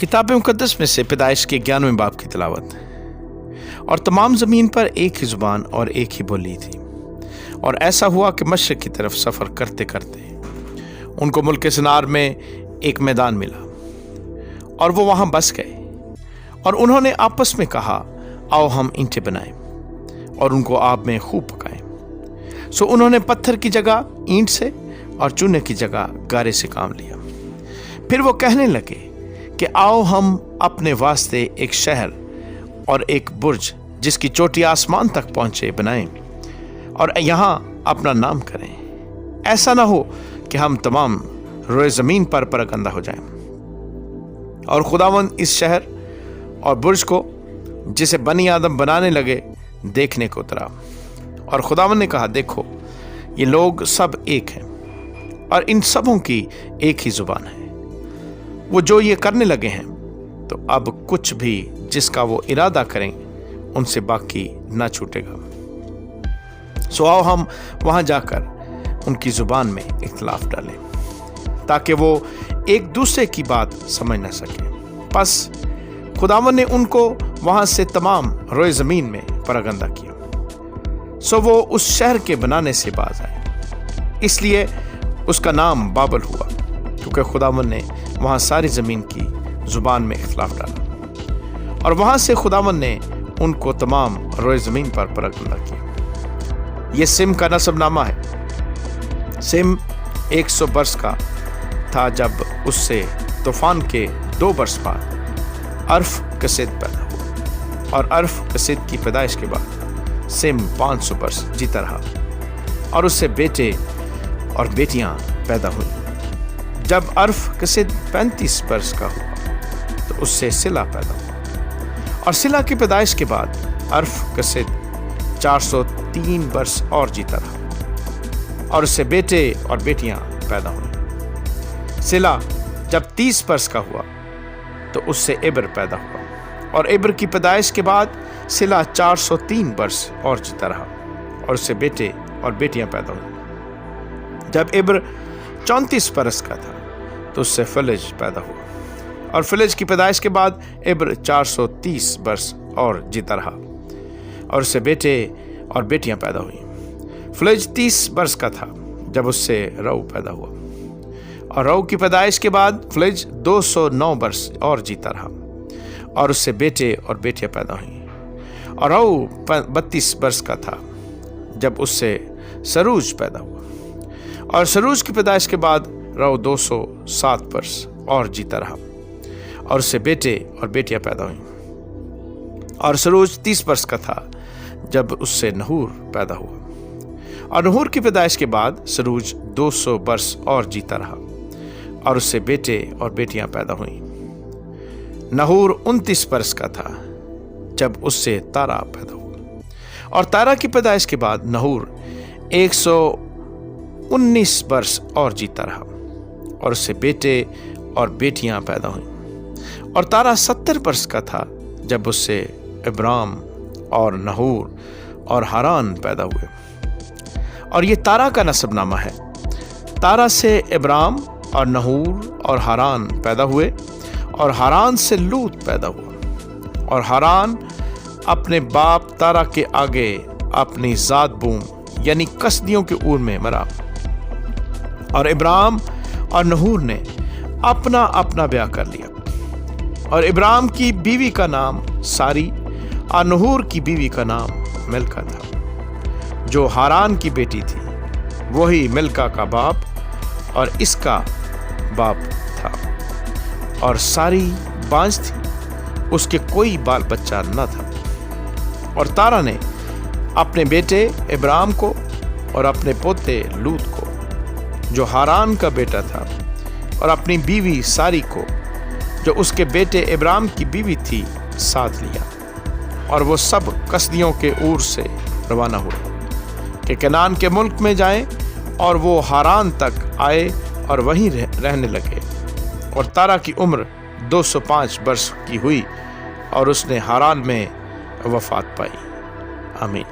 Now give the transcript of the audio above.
किताब मुकद्दस में से पैदाइश के 11वें बाब की तिलावत। और तमाम ज़मीन पर एक ही ज़ुबान और एक ही बोली थी। और ऐसा हुआ कि मशरिक़ की तरफ सफ़र करते करते उनको मुल्क सिनार में एक मैदान मिला और वो वहाँ बस गए। और उन्होंने आपस में कहा, आओ हम ईंटें बनाएं और उनको आग में खूब पकाएं। सो उन्होंने पत्थर की जगह ईंट से और चूने की जगह गारे से काम लिया। फिर वो कहने लगे कि आओ हम अपने वास्ते एक शहर और एक बुर्ज जिसकी चोटी आसमान तक पहुंचे बनाएं और यहाँ अपना नाम करें। ऐसा ना हो कि हम तमाम रोए ज़मीन पर परगंदा हो जाएं। और खुदावंद इस शहर और बुर्ज को जिसे बनी आदम बनाने लगे देखने को उतरा। और खुदावंद ने कहा, देखो ये लोग सब एक हैं और इन सबों की एक ही ज़ुबान है। वो जो ये करने लगे हैं तो अब कुछ भी जिसका वो इरादा करें उनसे बाकी ना छूटेगा। सो आओ हम वहाँ जाकर उनकी ज़ुबान में इख्तिलाफ डालें ताकि वो एक दूसरे की बात समझ ना सके। बस खुदावन ने उनको वहाँ से तमाम रोए ज़मीन में परगंदा किया। सो वो उस शहर के बनाने से बाज आए, इसलिए उसका नाम बाबल हुआ, क्योंकि खुदावन ने वहाँ सारी ज़मीन की ज़ुबान में इख्तिलाफ डाला। और वहाँ से खुदावन ने उनको तमाम रोए ज़मीन पर परगंदा किया। ये सिम का नसबनामा है। सिम 100 बरस का था जब उससे तूफान के 2 बरस बाद अर्फ कसीद पैदा हुआ। और अर्फ कसीद की पैदाइश के बाद सिम 500 बरस जीता रहा और उससे बेटे और बेटियां पैदा हुई। जब अर्फ कसीद 35 बरस का हुआ तो उससे सिला पैदा हुआ। और सिला की पैदाइश के बाद अर्फ कसीद 403 बरस और जीता रहा और उससे बेटे और बेटियां पैदा हुई। सिला जब 30 बरस का हुआ तो उससे इब्र पैदा हुआ। और इब्र की पैदाइश के बाद सिला 403 बरस और जीता रहा और उससे बेटे और बेटियां पैदा हुई। जब इब्र 34 बरस का था तो उससे फलज पैदा हुआ। और फलज की पैदाइश के बाद इब्र 430 बरस और जीता रहा और उससे बेटे और बेटियां पैदा हुई। फलज 30 बरस का था जब उससे रऊ पैदा हुआ। और रऊ की पैदाइश के बाद फलज 209 बरस और जीता रहा और उससे बेटे और बेटियां पैदा हुई। और रऊ 32 बरस का था जब उससे सरूज पैदा हुआ। और सरूज की पैदाइश के बाद रऊ 207 बरस और जीता रहा और उससे बेटे और बेटियां पैदा हुई। और सरूज 30 बरस का था जब उससे नहूर पैदा हुआ। और नहूर की पैदाइश के बाद सरूज 200 बरस और जीता रहा और उससे बेटे और बेटियां पैदा हुई। नहूर 29 बरस का था जब उससे तारा पैदा हुआ। और तारा की पैदाइश के बाद नहूर 119 बरस और जीता रहा और उससे बेटे और बेटियां पैदा हुई। और तारा 70 बरस का था जब उससे इब्राम और नहूर और हारान पैदा हुए। और ये तारा का नसबनामा है। तारा से इब्राम और नहूर और हारान पैदा हुए और हारान से लूत पैदा हुआ। और हारान अपने बाप तारा के आगे अपनी जात बूम यानी कसदियों के ऊर में मरा। और इब्राम और नहूर ने अपना अपना ब्याह कर लिया। और इब्राम की बीवी का नाम सारी और नहूर की बीवी का नाम मिल्का था जो हारान की बेटी थी। वही मिल्का का बाप और इसका बाप था। और सारी बांझ थी, उसके कोई बाल बच्चा न था। और तारा ने अपने बेटे इब्राम को और अपने पोते लूत को जो हारान का बेटा था और अपनी बीवी सारी को जो उसके बेटे इब्राम की बीवी थी साथ लिया। और वो सब कसदियों के ऊर से रवाना हुए कि कनान के मुल्क में जाएं। और वो हारान तक आए और वहीं रहने लगे। और तारा की उम्र 205 वर्ष की हुई और उसने हारान में वफात पाई। आमीन।